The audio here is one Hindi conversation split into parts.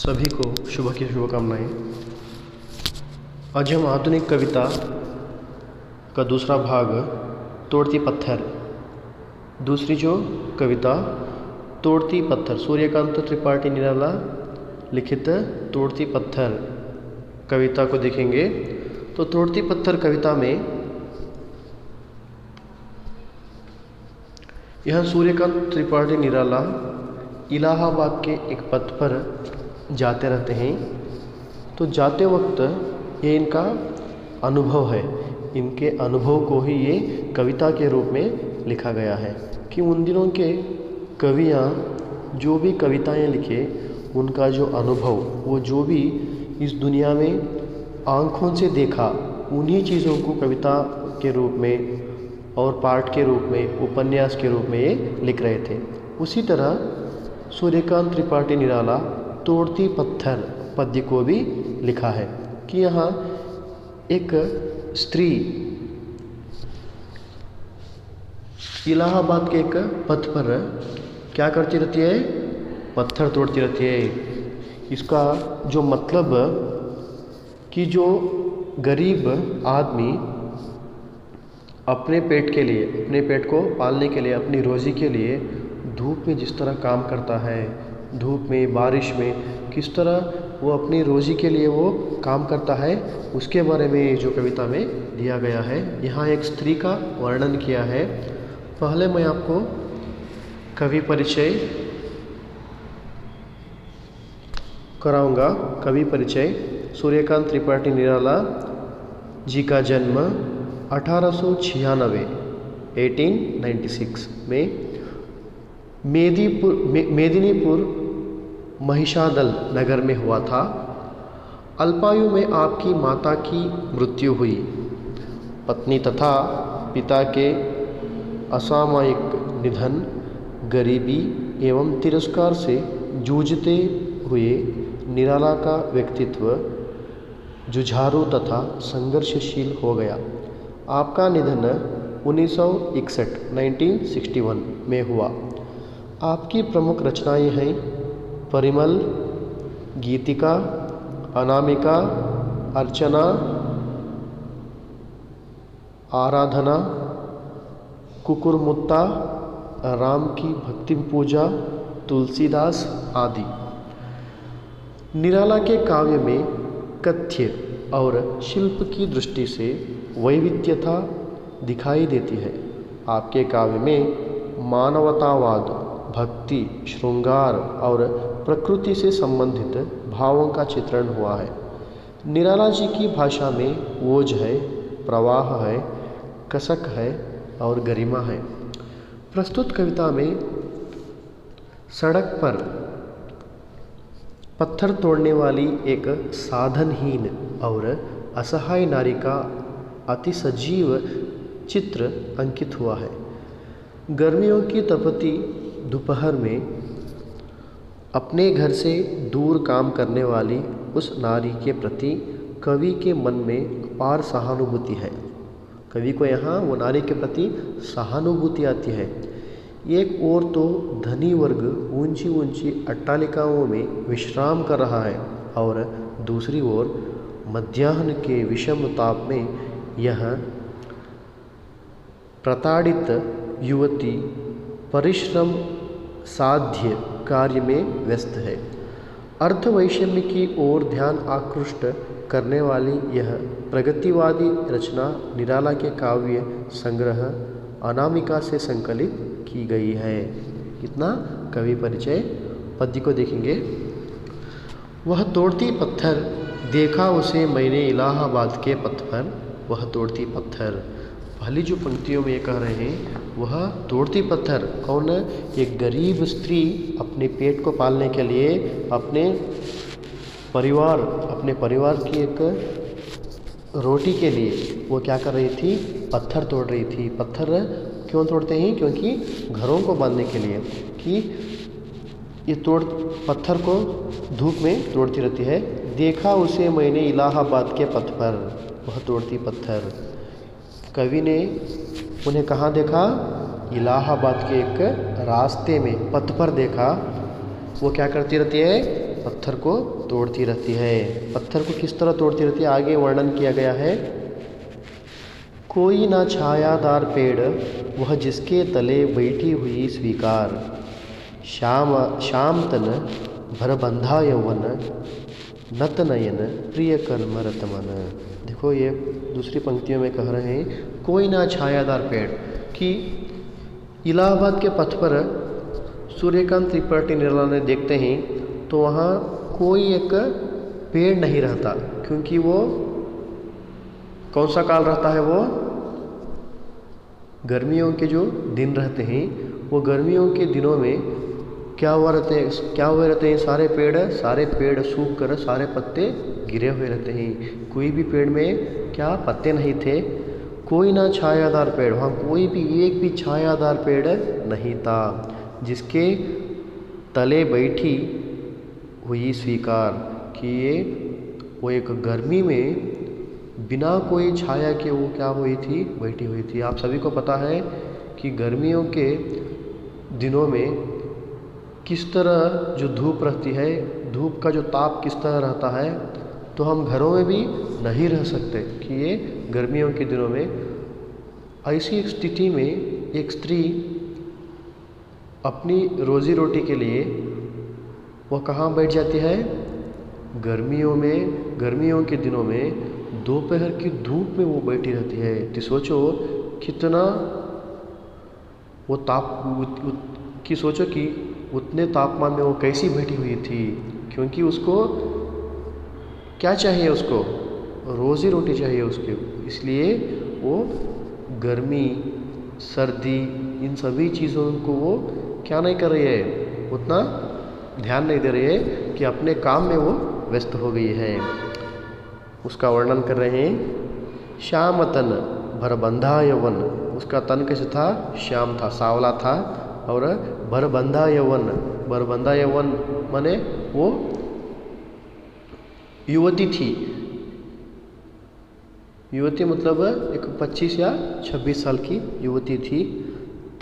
सभी को शुभ की शुभकामनाएं। आज हम आधुनिक कविता का दूसरा भाग तोड़ती पत्थर, दूसरी जो कविता तोड़ती पत्थर, सूर्यकांत त्रिपाठी निराला लिखित तोड़ती पत्थर कविता को देखेंगे। तो तोड़ती पत्थर कविता में यह सूर्यकांत त्रिपाठी निराला इलाहाबाद के एक पथ पर जाते रहते हैं। तो जाते वक्त ये इनका अनुभव है, इनके अनुभव को ही ये कविता के रूप में लिखा गया है कि उन दिनों के कवियाँ जो भी कविताएं लिखे, उनका जो अनुभव, वो जो भी इस दुनिया में आँखों से देखा, उन्हीं चीज़ों को कविता के रूप में और पाठ के रूप में, उपन्यास के रूप में ये लिख रहे थे। उसी तरह सूर्यकांत त्रिपाठी निराला तोड़ती पत्थर पद्य को भी लिखा है कि यहाँ एक स्त्री इलाहाबाद के एक पथ पर क्या करती रहती है, पत्थर तोड़ती रहती है। इसका जो मतलब कि जो गरीब आदमी अपने पेट के लिए, अपने पेट को पालने के लिए, अपनी रोज़ी के लिए धूप में जिस तरह काम करता है, धूप में, बारिश में, किस तरह वो अपनी रोज़ी के लिए वो काम करता है, उसके बारे में जो कविता में दिया गया है। यहाँ एक स्त्री का वर्णन किया है। पहले मैं आपको कवि परिचय कराऊंगा। कवि परिचय। सूर्यकांत त्रिपाठी निराला जी का जन्म 1896 1896 में मेदिनीपुर महिषादल नगर में हुआ था। अल्पायु में आपकी माता की मृत्यु हुई। पत्नी तथा पिता के असामयिक निधन, गरीबी एवं तिरस्कार से जूझते हुए निराला का व्यक्तित्व जुझारू तथा संघर्षशील हो गया। आपका निधन 1961 में हुआ। आपकी प्रमुख रचनाएं हैं परिमल, गीतिका, अनामिका, अर्चना, आराधना, कुकुरमुत्ता, राम की भक्ति पूजा, तुलसीदास आदि। निराला के काव्य में कथ्य और शिल्प की दृष्टि से वैविध्यता दिखाई देती है। आपके काव्य में मानवतावाद, भक्ति, श्रृंगार और प्रकृति से संबंधित भावों का चित्रण हुआ है। निराला जी की भाषा में ओज है, प्रवाह है, कसक है और गरिमा है। प्रस्तुत कविता में सड़क पर पत्थर तोड़ने वाली एक साधनहीन और असहाय नारी का अति सजीव चित्र अंकित हुआ है। गर्मियों की तपती दोपहर में अपने घर से दूर काम करने वाली उस नारी के प्रति कवि के मन में अपार सहानुभूति है। कवि को यहाँ वो नारी के प्रति सहानुभूति आती है। एक ओर तो धनी वर्ग ऊंची ऊंची अट्टालिकाओं में विश्राम कर रहा है और दूसरी ओर मध्याह्न के विषम ताप में यह प्रताड़ित युवती परिश्रम साध्य कार्य में व्यस्त है। अर्थवैषम्य की ओर ध्यान आकृष्ट करने वाली यह प्रगतिवादी रचना निराला के काव्य संग्रह अनामिका से संकलित की गई है। कितना कवि परिचय पद्य को देखेंगे। वह तोड़ती पत्थर, देखा उसे मैंने इलाहाबाद के पथ पर, वह तोड़ती पत्थर। पहली जो पंक्तियों में ये कह रहे हैं, वह तोड़ती पत्थर कौन? एक गरीब स्त्री अपने पेट को पालने के लिए अपने परिवार की एक रोटी के लिए वो क्या कर रही थी? पत्थर तोड़ रही थी। पत्थर क्यों तोड़ते हैं? क्योंकि घरों को बांधने के लिए, कि ये पत्थर को धूप में तोड़ती रहती है। देखा उसे मैंने इलाहाबाद के पथ पर, वह तोड़ती पत्थर। कवि ने उन्हें कहाँ देखा? इलाहाबाद के एक रास्ते में, पथ पर देखा। वो क्या करती रहती है? पत्थर को तोड़ती रहती है। पत्थर को किस तरह तोड़ती रहती है आगे वर्णन किया गया है। कोई ना छायादार पेड़ वह जिसके तले बैठी हुई स्वीकार, श्याम तन भर बंधा यौवन, नत नयन प्रिय कर्म रत मन। देखो ये दूसरी पंक्तियों में कह रहे हैं कोई ना छायादार पेड़, कि इलाहाबाद के पथ पर सूर्यकांत त्रिपाठी निराला ने देखते हैं तो वहाँ कोई एक पेड़ नहीं रहता, क्योंकि वो कौन सा काल रहता है, वो गर्मियों के जो दिन रहते हैं, वो गर्मियों के दिनों में क्या हुए रहते हैं, सारे पेड़ सूख कर सारे पत्ते गिरे हुए रहते हैं। कोई भी पेड़ में क्या पत्ते नहीं थे। कोई ना छायादार पेड़, वहाँ कोई भी एक भी छायादार पेड़ नहीं था, जिसके तले बैठी हुई स्वीकार, कि ये वो एक गर्मी में बिना कोई छाया के वो क्या हुई थी, बैठी हुई थी। आप सभी को पता है कि गर्मियों के दिनों में किस तरह जो धूप रहती है, धूप का जो ताप किस तरह रहता है, तो हम घरों में भी नहीं रह सकते कि ये गर्मियों के दिनों में। ऐसी एक स्थिति में एक स्त्री अपनी रोजी रोटी के लिए वह कहाँ बैठ जाती है, गर्मियों के दिनों में दोपहर की धूप में वो बैठी रहती है। तो सोचो कितना वो सोचो कि उतने तापमान में वो कैसी बैठी हुई थी, क्योंकि उसको क्या चाहिए, उसको रोजी रोटी चाहिए उसके, इसलिए वो गर्मी सर्दी इन सभी चीज़ों को वो क्या नहीं कर रही है, उतना ध्यान नहीं दे रही है, कि अपने काम में वो व्यस्त हो गई है। उसका वर्णन कर रहे हैं। श्याम तन भर बंधा यौवन, उसका तन कैसे था, श्याम था, सांवला था, और भरबंधा यौवन माने वो युवती थी। युवती मतलब एक 25 या 26 साल की युवती थी।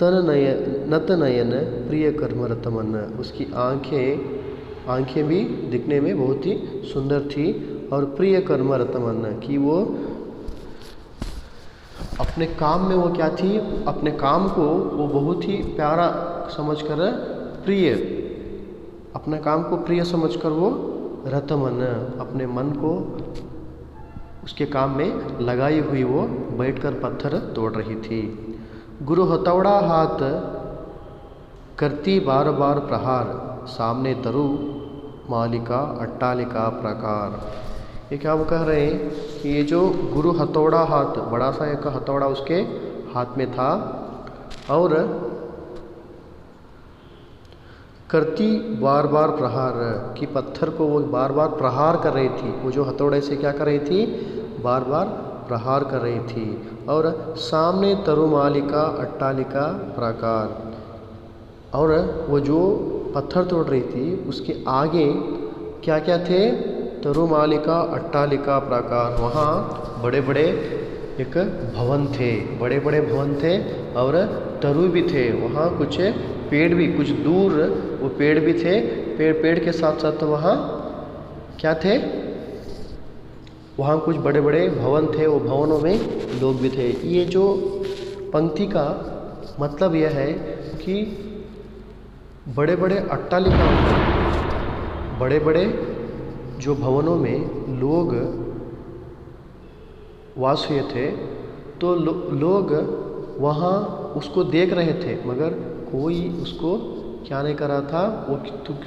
नत नयन प्रिय कर्म रत मन, उसकी आंखें भी दिखने में बहुत ही सुंदर थी, और प्रिय कर्म रत मन, कि वो अपने काम में वो क्या थी, अपने काम को वो बहुत ही प्यारा समझकर अपने काम को प्रिय समझकर वो रतमन, अपने मन को उसके काम में लगाई हुई वो बैठकर पत्थर तोड़ रही थी। गुरु हथौड़ा हाथ करती बार बार प्रहार, सामने तरु मालिका अट्टालिका प्रकार। ये क्या वो कह रहे हैं कि ये जो गुरु हथौड़ा हाथ, बड़ा सा एक हथौड़ा उसके हाथ में था, और करती बार बार प्रहार, कि पत्थर को वो बार बार प्रहार कर रही थी। वो जो हथौड़े से क्या कर रही थी, बार बार प्रहार कर रही थी। और सामने तरुमालिका अट्टालिका प्रकार, और वो जो पत्थर तोड़ रही थी उसके आगे क्या क्या थे, तरुमालिका अट्टालिका प्रकार, वहाँ बड़े बड़े एक भवन थे, बड़े बड़े भवन थे, और तरु भी थे, वहाँ कुछ पेड़ भी, कुछ दूर वो पेड़ भी थे, पेड़ के साथ साथ वहाँ क्या थे, वहाँ कुछ बड़े बड़े भवन थे, वो भवनों में लोग भी थे। ये जो पंक्ति का मतलब यह है कि बड़े बड़े अट्टालिका, बड़े बड़े जो भवनों में लोग वास हुए थे, तो लोग वहाँ उसको देख रहे थे, मगर कोई उसको क्या नहीं कर रहा था, वो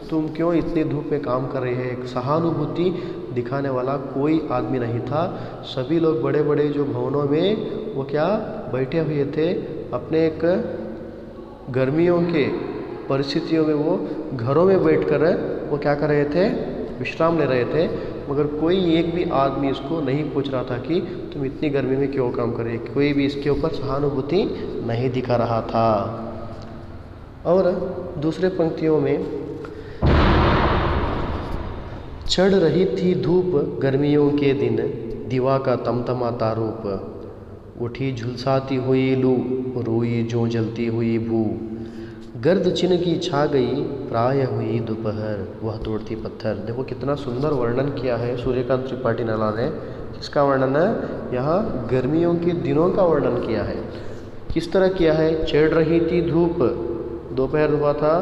तुम क्यों इतनी धूप में काम कर रहे हैं, एक सहानुभूति दिखाने वाला कोई आदमी नहीं था। सभी लोग बड़े बड़े जो भवनों में वो क्या बैठे हुए थे, अपने एक गर्मियों के परिस्थितियों में वो घरों में बैठकर वो क्या कर रहे थे, विश्राम ले रहे थे, मगर कोई एक भी आदमी इसको नहीं पूछ रहा था कि तुम इतनी गर्मी में क्यों काम कर रहे, कोई भी इसके ऊपर सहानुभूति नहीं दिखा रहा था। और दूसरे पंक्तियों में, चढ़ रही थी धूप गर्मियों के दिन, दीवा का तमतमाता रूप, उठी झुलसाती हुई लू, रोई जो जलती हुई भू, गर्द चिनकी छा गई प्राय हुई दोपहर वह तोड़ती पत्थर। देखो कितना सुंदर वर्णन किया है सूर्यकांत त्रिपाठी नाला ने। किसका वर्णन है? यहाँ गर्मियों के दिनों का वर्णन किया है। किस तरह किया है? चढ़ रही थी धूप, दोपहर हुआ था,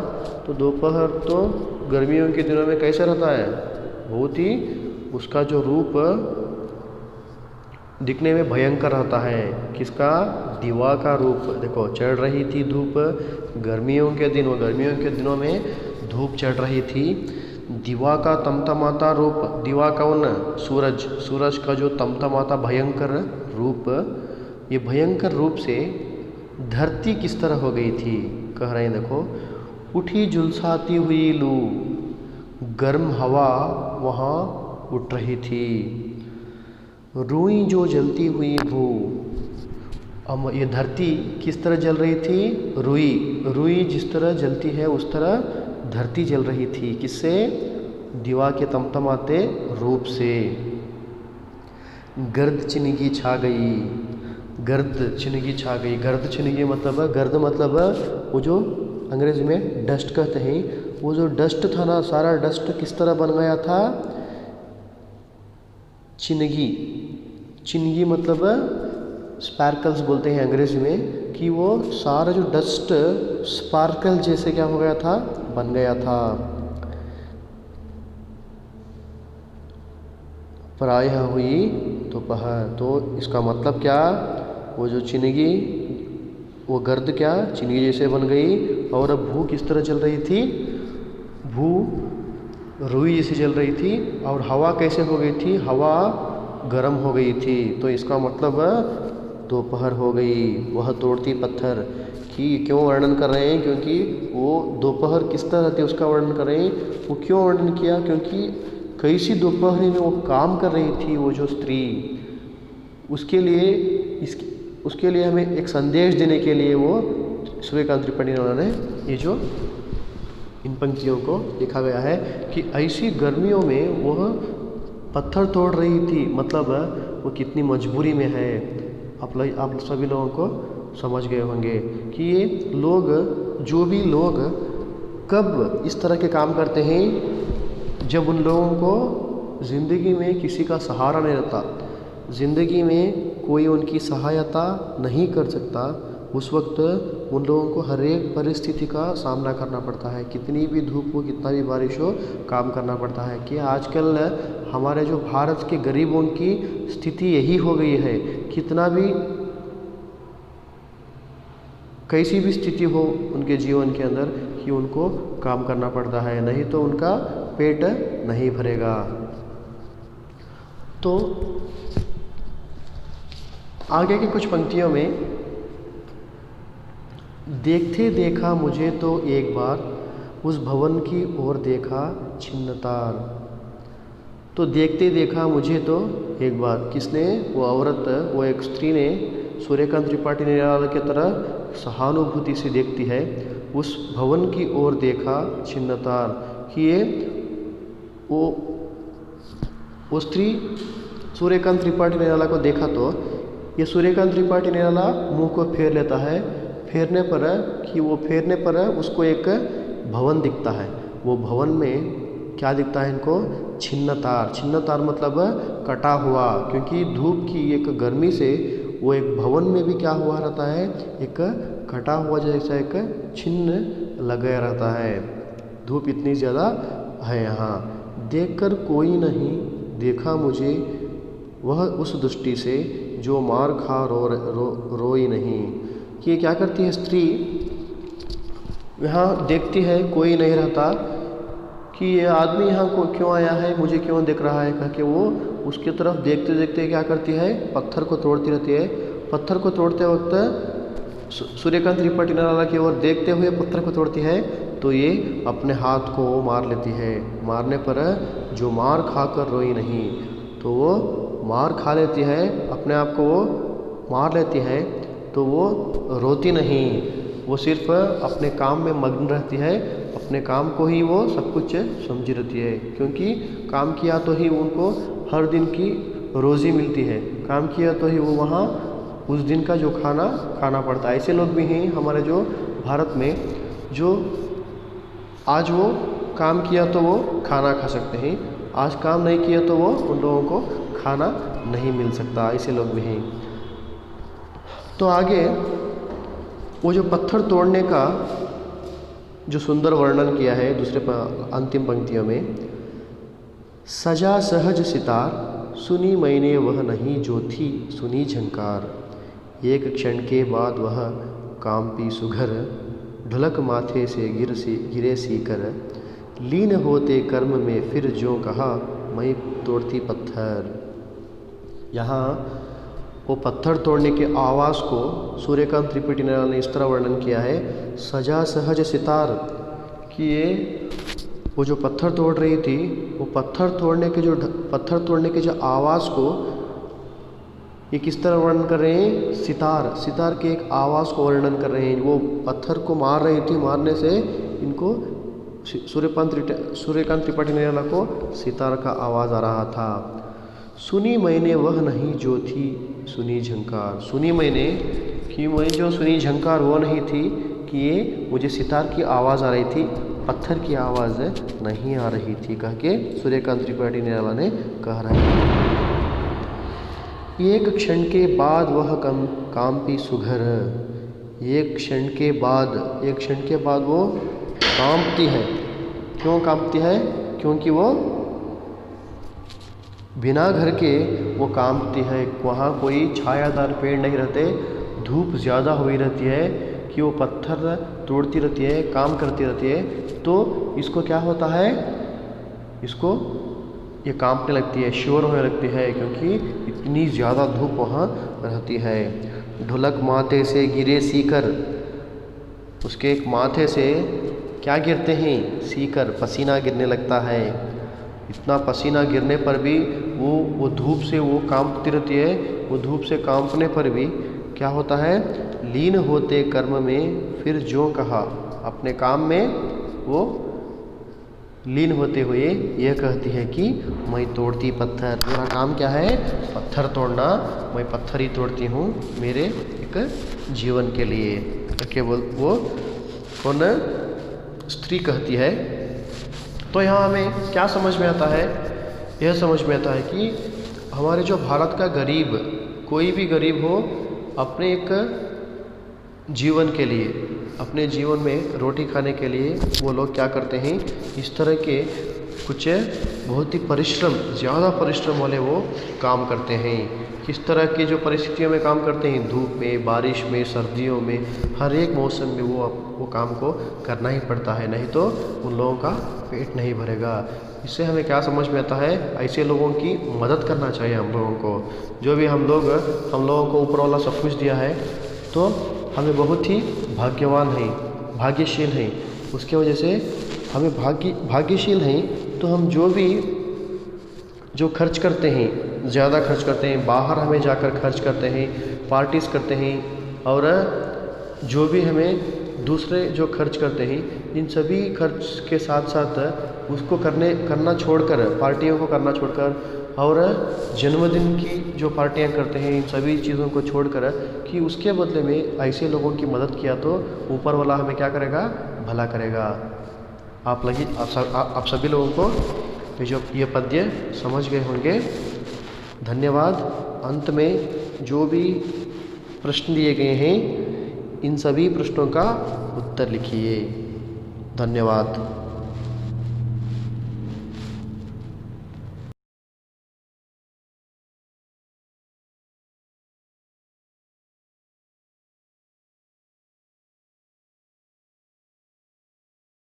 तो दोपहर तो गर्मियों के दिनों में कैसे रहता है? बहुत ही उसका जो रूप दिखने में भयंकर रहता है। किसका? दिवा का रूप। देखो चढ़ रही थी धूप, गर्मियों के दिनों में धूप चढ़ रही थी। दिवा का तमतमाता रूप, दिवा कौन? सूरज, सूरज का जो तमतमाता भयंकर रूप, ये भयंकर रूप से धरती किस तरह हो गई थी? कह रहे हैं देखो, उठी झुलसाती हुई लू, गर्म हवा वहाँ उठ रही थी। रुई जो जलती हुई भू, अब ये धरती किस तरह जल रही थी? रुई जिस तरह जलती है उस तरह धरती जल रही थी। किससे? दिवा के तमतमाते रूप से। गर्द चिनगी छा गई, गर्द चिनगी छा गई। गर्द चिनगी मतलब, गर्द मतलब वो जो अंग्रेजी में डस्ट कहते हैं, वो जो डस्ट था ना, सारा डस्ट किस तरह बन गया था? चिनगी। चिनगी मतलब स्पार्कल्स बोलते हैं अंग्रेजी में, कि वो सारा जो डस्ट स्पार्कल जैसे क्या हो गया था? बन गया था। प्रायः हुई दोपहर, तो इसका मतलब क्या? वो जो चिनगी, वो गर्द क्या? चिनगी जैसे बन गई। और अब भू किस तरह चल रही थी? भू रुई जैसी चल रही थी। और हवा कैसे हो गई थी? हवा गर्म हो गई थी। तो इसका मतलब दोपहर हो गई वह तोड़ती पत्थर। कि क्यों वर्णन कर रहे हैं? क्योंकि वो दोपहर किस तरह थी उसका वर्णन कर रहे हैं। वो क्यों वर्णन किया? क्योंकि कैसी दोपहरी में वो काम कर रही थी वो जो स्त्री, उसके लिए हमें एक संदेश देने के लिए वो सूर्यकांत त्रिपाठी ने ये जो इन पंक्तियों को लिखा गया है कि ऐसी गर्मियों में वह पत्थर तोड़ रही थी। मतलब वो कितनी मजबूरी में है। आप सभी लोगों को समझ गए होंगे कि ये लोग, जो भी लोग कब इस तरह के काम करते हैं, जब उन लोगों को ज़िंदगी में किसी का सहारा नहीं रहता, ज़िंदगी में कोई उनकी सहायता नहीं कर सकता, उस वक्त उन लोगों को हर एक परिस्थिति का सामना करना पड़ता है। कितनी भी धूप हो, कितना भी बारिश हो, काम करना पड़ता है। कि आजकल हमारे जो भारत के गरीबों की स्थिति यही हो गई है। कितना भी, कैसी भी स्थिति हो उनके जीवन के अंदर, कि उनको काम करना पड़ता है, नहीं तो उनका पेट नहीं भरेगा। तो आगे की कुछ पंक्तियों में, देखते देखा मुझे तो एक बार, उस भवन की ओर देखा छिन्नतार। तो देखते देखा मुझे तो एक बार, किसने? वो औरत, वो एक स्त्री ने सूर्यकांत त्रिपाठी निराला की तरह सहानुभूति से देखती है। उस भवन की ओर देखा छिन्नतार, कि ये वो स्त्री सूर्यकांत त्रिपाठी निराला को देखा तो ये सूर्यकांत त्रिपाठी निराला मुंह को फेर लेता है। फेरने पर उसको एक भवन दिखता है। वो भवन में क्या दिखता है इनको? छिन्नतार। छिन्नतार मतलब कटा हुआ, क्योंकि धूप की एक गर्मी से वो एक भवन में भी क्या हुआ रहता है? एक कटा हुआ जैसा एक छिन्न लगा रहता है। धूप इतनी ज़्यादा है यहाँ। देखकर कोई नहीं देखा मुझे, वह उस दृष्टि से जो मार खा रोई नहीं। कि क्या करती है स्त्री? यहाँ देखती है, कोई नहीं रहता, कि ये आदमी यहाँ को क्यों आया है, मुझे क्यों देख रहा है, कह के वो उसकी तरफ देखते देखते क्या करती है? पत्थर को तोड़ती रहती है। पत्थर को तोड़ते वक्त सूर्यकांत त्रिपाठी निराला की ओर देखते हुए पत्थर को तोड़ती है, तो ये अपने हाथ को मार लेती है। मारने पर जो मार खाकर रोई नहीं, तो वो मार खा लेती है, अपने आप को वो मार लेती है, तो वो रोती नहीं। वो सिर्फ अपने काम में मग्न रहती है, अपने काम को ही वो सब कुछ समझी रहती है। क्योंकि काम किया तो ही उनको हर दिन की रोज़ी मिलती है, काम किया तो ही वो वहाँ उस दिन का जो खाना खाना पड़ता है। ऐसे लोग भी हैं हमारे जो भारत में, जो आज वो काम किया तो वो खाना खा सकते हैं, आज काम नहीं किया तो वो उन लोगों को खाना नहीं मिल सकता, ऐसे लोग भी हैं। तो आगे वो जो पत्थर तोड़ने का जो सुंदर वर्णन किया है दूसरे अंतिम पंक्तियों में, सजा सहज सितार सुनी मैंने वह नहीं जो थी सुनी झंकार, एक क्षण के बाद वह कांपी सुघर, ढुलक माथे से गिरे सीकर, लीन होते कर्म में फिर जो कहा मैं तोड़ती पत्थर। यहाँ वो पत्थर तोड़ने के आवाज़ को सूर्यकांत त्रिपाठी निराला ने इस तरह वर्णन किया है, सजा सहज सितार, कि ये वो जो पत्थर तोड़ रही थी, वो पत्थर तोड़ने के जो आवाज़ को ये किस तरह वर्णन कर रहे हैं, सितार के एक आवाज़ को वर्णन कर रहे हैं। वो पत्थर को मार रही थी, मारने से इनको सूर्यकांत त्रिपाठी निराला को सितार का आवाज़ आ रहा था। सुनी मैंने वह नहीं जो थी सुनी झंकार, सुनी मैंने कि मैं जो सुनी झंकार वो नहीं थी, कि ये मुझे सितार की आवाज़ आ रही थी, पत्थर की आवाज़ नहीं आ रही थी, कह के सूर्यकांत त्रिपाठी निराला ने कह रहा है। एक क्षण के बाद वह कांपी सुघर, एक क्षण के बाद वो कांपती है। क्यों कांपती है? क्योंकि वो बिना घर के वो कांपती है। वहाँ कोई छायादार पेड़ नहीं रहते, धूप ज़्यादा हुई रहती है कि वो पत्थर तोड़ती रहती है, काम करती रहती है, तो इसको क्या होता है, इसको ये कांपने लगती है, शोर होने लगती है, क्योंकि इतनी ज़्यादा धूप वहाँ रहती है। ढुलक माथे से गिरे सीकर, उसके एक माथे से क्या गिरते हैं, सीकर, पसीना गिरने लगता है। इतना पसीना गिरने पर भी वो धूप से वो कांपती रहती है। वो धूप से कांपने पर भी क्या होता है, लीन होते कर्म में फिर जो कहा, अपने काम में वो लीन होते हुए यह कहती है कि मैं तोड़ती पत्थर, मेरा काम क्या है, पत्थर तोड़ना, मैं पत्थर ही तोड़ती हूँ मेरे एक जीवन के लिए, केवल वो कौन स्त्री कहती है। तो यहाँ हमें क्या समझ में आता है, यह समझ में आता है कि हमारे जो भारत का गरीब, कोई भी गरीब हो, अपने एक जीवन के लिए, अपने जीवन में रोटी खाने के लिए वो लोग क्या करते हैं, इस तरह के कुछ बहुत ही ज़्यादा परिश्रम वाले वो काम करते हैं। किस तरह की जो परिस्थितियों में काम करते हैं, धूप में, बारिश में, सर्दियों में, हर एक मौसम में वो काम को करना ही पड़ता है, नहीं तो उन लोगों का पेट नहीं भरेगा। इससे हमें क्या समझ में आता है, ऐसे लोगों की मदद करना चाहिए हम लोगों को। जो भी हम लोगों को ऊपर वाला सब कुछ दिया है, तो हमें बहुत ही भाग्यवान हैं, भाग्यशील हैं। उसके वजह से हमें भाग्यशील हैं, तो हम जो खर्च करते हैं, ज़्यादा खर्च करते हैं, बाहर हमें जाकर खर्च करते हैं, पार्टीज़ करते हैं, और जो भी हमें दूसरे जो खर्च करते हैं, इन सभी खर्च के साथ साथ उसको करना छोड़कर, पार्टियों को करना छोड़कर, और जन्मदिन की जो पार्टियां करते हैं, इन सभी चीज़ों को छोड़कर, कि उसके बदले में ऐसे लोगों की मदद किया तो ऊपर वाला हमें क्या करेगा, भला करेगा। आप सभी लोगों को ये पद्य समझ गए होंगे। धन्यवाद। अंत में जो भी प्रश्न दिए गए हैं, इन सभी प्रश्नों का उत्तर लिखिए। धन्यवाद।